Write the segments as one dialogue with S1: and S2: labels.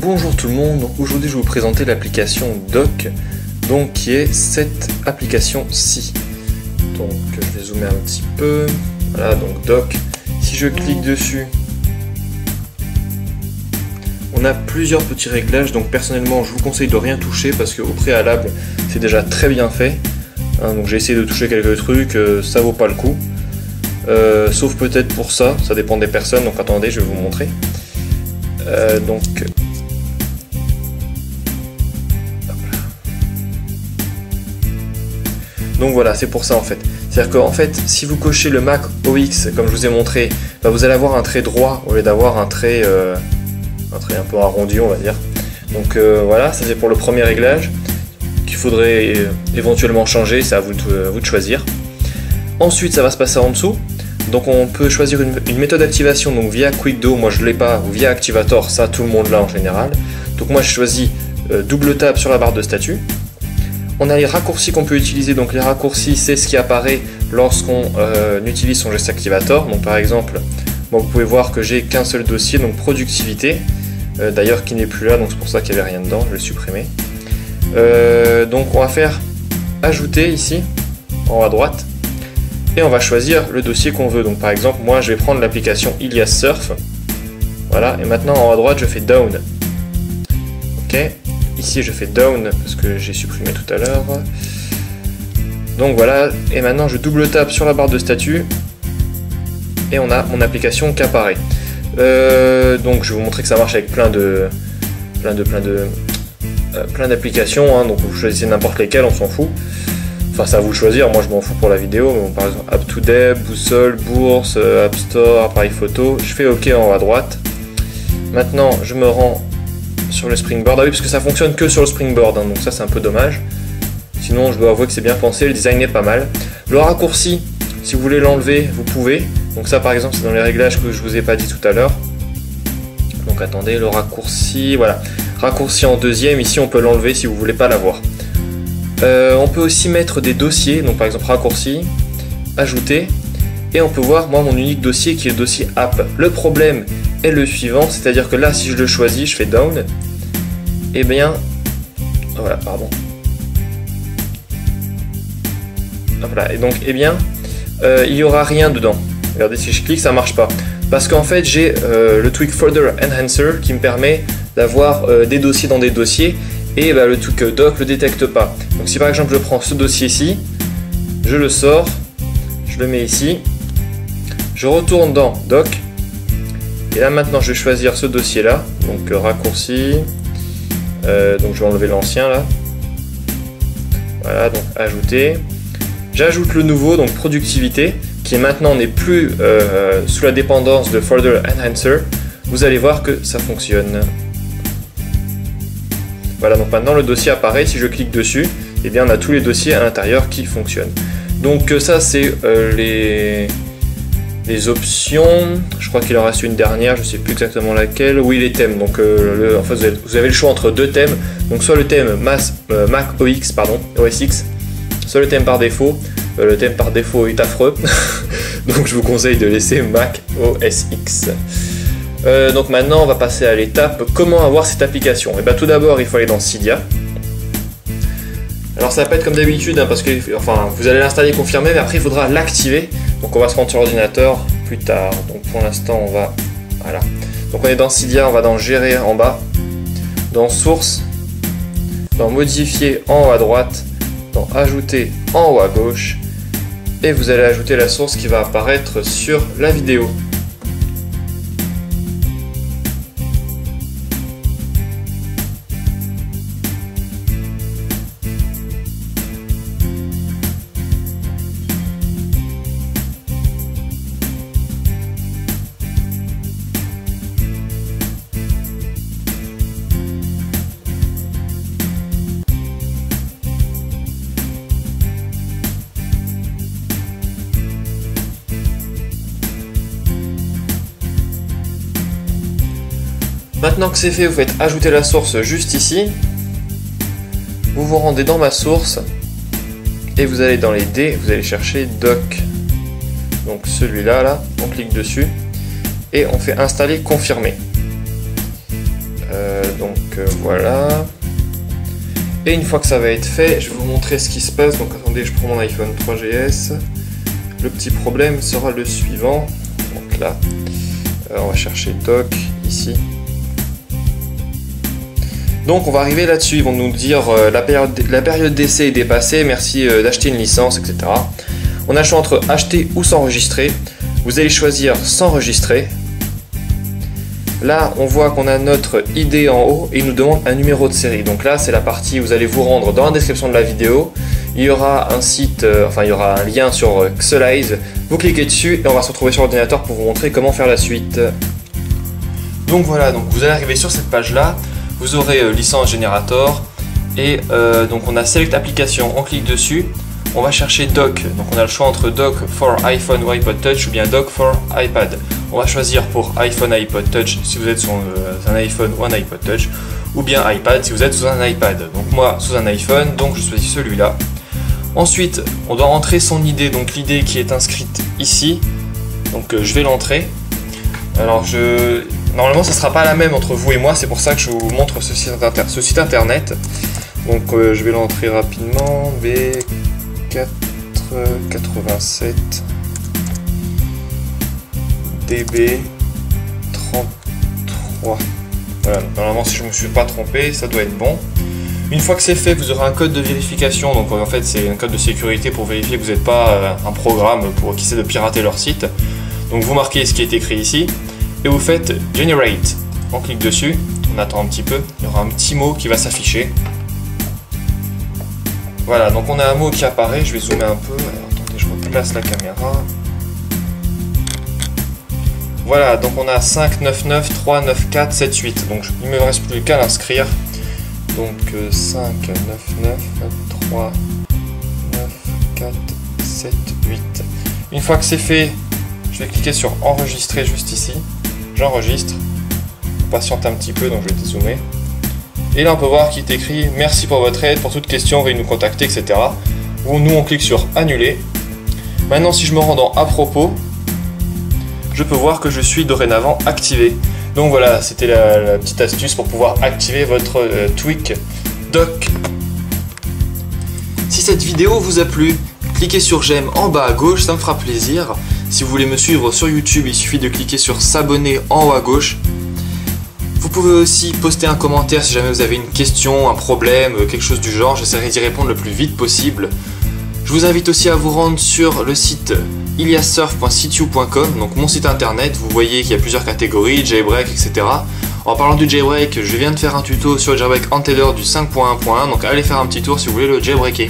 S1: Bonjour tout le monde, aujourd'hui je vais vous présenter l'application Dock, donc qui est cette application-ci. Donc je vais zoomer un petit peu, voilà donc Dock, si je clique dessus, on a plusieurs petits réglages, donc personnellement je vous conseille de rien toucher parce qu'au préalable c'est déjà très bien fait. Donc j'ai essayé de toucher quelques trucs, ça vaut pas le coup. Sauf peut-être pour ça, ça dépend des personnes, donc attendez je vais vous montrer. Donc voilà, c'est pour ça en fait. C'est-à-dire qu'en fait, si vous cochez le Mac OS, comme je vous ai montré, bah vous allez avoir un trait droit au lieu d'avoir un trait un peu arrondi, on va dire. Donc voilà, ça c'est pour le premier réglage qu'il faudrait éventuellement changer, c'est à vous de choisir. Ensuite, ça va se passer en dessous. Donc on peut choisir une méthode d'activation, donc via QuickDo, moi je ne l'ai pas, ou via Activator, ça tout le monde l'a en général. Donc moi je choisis double tap sur la barre de statut. On a les raccourcis qu'on peut utiliser, donc les raccourcis c'est ce qui apparaît lorsqu'on utilise son geste Activator. Donc par exemple, bon, vous pouvez voir que j'ai qu'un seul dossier, donc productivité, d'ailleurs qui n'est plus là, donc c'est pour ça qu'il n'y avait rien dedans, je vais le supprimer. Donc on va faire ajouter ici, en haut à droite, et on va choisir le dossier qu'on veut. Donc par exemple, moi je vais prendre l'application Ilias Surf, voilà, et maintenant en haut à droite je fais down. Ok. Ici je fais down parce que j'ai supprimé tout à l'heure. Donc voilà, et maintenant je double tape sur la barre de statut et on a mon application qui apparaît. Donc je vais vous montrer que ça marche avec plein d'applications, hein, donc vous choisissez n'importe lesquelles, on s'en fout. Enfin c'est à vous de choisir, moi je m'en fous pour la vidéo, mais bon, par exemple App2Deb, Boussole, Bourse, App Store, appareil photo, je fais OK en haut à droite. Maintenant je me rends sur le Springboard, ah oui parce que ça fonctionne que sur le Springboard, hein, donc ça c'est un peu dommage. Sinon je dois avouer que c'est bien pensé, le design est pas mal. Le raccourci, si vous voulez l'enlever, vous pouvez. Donc ça par exemple c'est dans les réglages que je vous ai pas dit tout à l'heure. Donc attendez, le raccourci, voilà. Raccourci en deuxième, ici on peut l'enlever si vous voulez pas l'avoir. On peut aussi mettre des dossiers, donc par exemple raccourci, ajouter, et on peut voir moi mon unique dossier qui est le dossier app. Le problème est le suivant, c'est-à-dire que là si je le choisis, je fais down, et bien voilà, pardon. Voilà, et donc il n'y aura rien dedans. Regardez, si je clique, ça marche pas. Parce qu'en fait, j'ai le Tweak Folder Enhancer qui me permet d'avoir des dossiers dans des dossiers, et bah, le Tweak Dock le détecte pas. Donc si par exemple je prends ce dossier-ci, je le sors, je le mets ici, je retourne dans Dock, et là maintenant je vais choisir ce dossier-là, donc raccourci, donc je vais enlever l'ancien là. Voilà, donc ajouter. J'ajoute le nouveau, donc productivité, qui maintenant n'est plus sous la dépendance de Folder Enhancer. Vous allez voir que ça fonctionne. Voilà, donc maintenant le dossier apparaît, si je clique dessus, et bien on a tous les dossiers à l'intérieur qui fonctionnent. Donc ça c'est les options, je crois qu'il en reste une dernière, je ne sais plus exactement laquelle, oui les thèmes, donc en fait, vous avez le choix entre deux thèmes, donc soit le thème Mac OS, pardon, OS X, soit le thème par défaut. Le thème par défaut est affreux, donc je vous conseille de laisser Mac OS X. Donc maintenant on va passer à l'étape comment avoir cette application. Et bien tout d'abord il faut aller dans Cydia. Alors ça va pas être comme d'habitude, hein, parce que enfin, vous allez l'installer confirmé, mais après il faudra l'activer. Donc on va se rendre sur l'ordinateur plus tard. Donc pour l'instant on va, voilà. Donc on est dans Cydia, on va dans gérer en bas, dans source, dans modifier en haut à droite, dans ajouter en haut à gauche, et vous allez ajouter la source qui va apparaître sur la vidéo. Maintenant que c'est fait, vous faites ajouter la source juste ici. Vous vous rendez dans ma source. et vous allez dans les D, vous allez chercher Doc. Donc celui-là, là, on clique dessus et on fait installer confirmer. Voilà. Et une fois que ça va être fait, je vais vous montrer ce qui se passe. Donc attendez, je prends mon iPhone 3GS. Le petit problème sera le suivant. Donc là, on va chercher Doc ici. Donc on va arriver là-dessus, ils vont nous dire la période d'essai est dépassée, merci d'acheter une licence, etc. On a le choix entre acheter ou s'enregistrer. Vous allez choisir s'enregistrer. Là, on voit qu'on a notre ID en haut et il nous demande un numéro de série. Donc là, c'est la partie où vous allez vous rendre dans la description de la vidéo. Il y aura un site, il y aura un lien sur Xelize. Vous cliquez dessus et on va se retrouver sur l'ordinateur pour vous montrer comment faire la suite. Donc voilà, donc vous allez arriver sur cette page-là. Vous aurez licence Generator et donc on a Select Application. On clique dessus. On va chercher Dock, donc on a le choix entre Dock for iPhone ou iPod Touch ou bien Dock for iPad. On va choisir pour iPhone, iPod Touch si vous êtes sur un iPhone ou un iPod Touch, ou bien iPad si vous êtes sous un iPad. Donc moi sous un iPhone, donc je choisis celui-là. Ensuite, on doit entrer son ID, donc l'ID qui est inscrite ici. Donc je vais l'entrer. Alors normalement ça ne sera pas la même entre vous et moi, c'est pour ça que je vous montre ce site internet. Donc je vais l'entrer rapidement. B487 DB 33. Voilà, normalement si je ne me suis pas trompé, ça doit être bon. Une fois que c'est fait, vous aurez un code de vérification. Donc en fait c'est un code de sécurité pour vérifier que vous n'êtes pas un programme qui essaie de pirater leur site. Donc vous marquez ce qui est écrit ici et vous faites Generate. On clique dessus, on attend un petit peu, il y aura un petit mot qui va s'afficher. Voilà, donc on a un mot qui apparaît, je vais zoomer un peu. Alors, attendez, je replace la caméra. Voilà, donc on a 599 394 78. Donc il me reste plus qu'à l'inscrire. Donc 599 394 78. Une fois que c'est fait, je vais cliquer sur enregistrer juste ici. J'enregistre. Patiente un petit peu, donc je vais dézoomer. Et là on peut voir qu'il est écrit merci pour votre aide, pour toute question veuillez nous contacter, etc. Nous on clique sur annuler. Maintenant si je me rends dans à propos, je peux voir que je suis dorénavant activé. Donc voilà, c'était la petite astuce pour pouvoir activer votre Tweak Dock. Si cette vidéo vous a plu, cliquez sur j'aime en bas à gauche, ça me fera plaisir. Si vous voulez me suivre sur YouTube, il suffit de cliquer sur s'abonner en haut à gauche. Vous pouvez aussi poster un commentaire si jamais vous avez une question, un problème, quelque chose du genre, j'essaierai d'y répondre le plus vite possible. Je vous invite aussi à vous rendre sur le site iliasurf.situ.com, donc mon site internet, vous voyez qu'il y a plusieurs catégories, jailbreak, etc. En parlant du jailbreak, je viens de faire un tuto sur le jailbreak Anteller du 5.1.1, donc allez faire un petit tour si vous voulez le jailbreaker.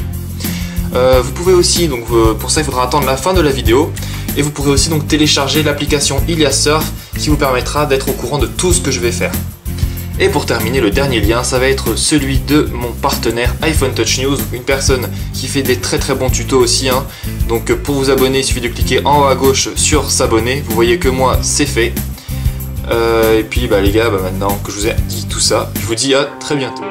S1: Vous pouvez aussi, donc pour ça il faudra attendre la fin de la vidéo, et vous pourrez aussi donc télécharger l'application iliasurf qui vous permettra d'être au courant de tout ce que je vais faire. Et pour terminer, le dernier lien, ça va être celui de mon partenaire iPhone Touch News, une personne qui fait des très bons tutos aussi. Donc pour vous abonner, il suffit de cliquer en haut à gauche sur s'abonner. Vous voyez que moi, c'est fait. Et puis les gars, maintenant que je vous ai dit tout ça, je vous dis à très bientôt.